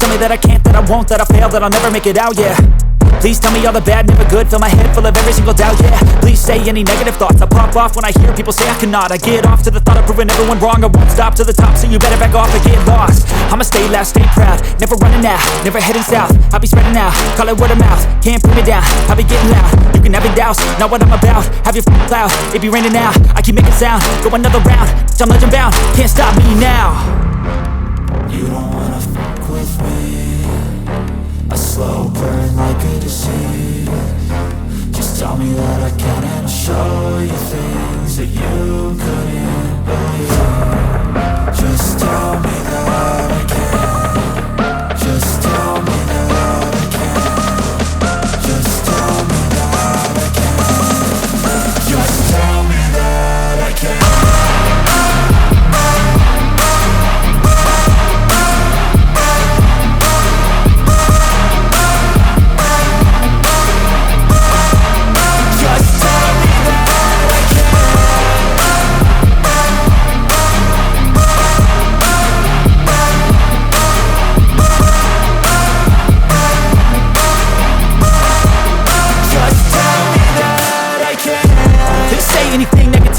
tell me that I can't, that I won't, that I fail, that I'll never make it out, yeah. Please tell me all the bad, never good. Fill my head full of every single doubt, yeah. Please say any negative thoughts. I pop off when I hear people say I cannot. I get off to the thought of proving everyone wrong. I won't stop to the top, so you better back off and get lost. I'ma stay loud, stay proud, never running out, never heading south. I'll be spreading out, call it word of mouth. Can't put me down, I'll be getting loud. You can have your doubts, not what I'm about. Have your f***ing cloud, it be raining now. I keep making sound, go another round. I'm legend bound, can't stop me now. You don't wanna fuck with me. A slow burn like a disease. Just tell me that I can and I'll show you things that you couldn't believe. Just tell me that I can. Just tell me that I can. Just tell me that I can. Just tell me that I can.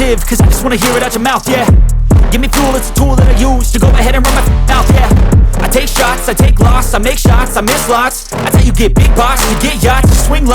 Cause I just wanna hear it out your mouth, yeah. Give me fuel, it's a tool that I use to go ahead and run my mouth, yeah. I take shots, I take loss, I make shots, I miss lots. That's how you get big box, you get yachts, you swing low.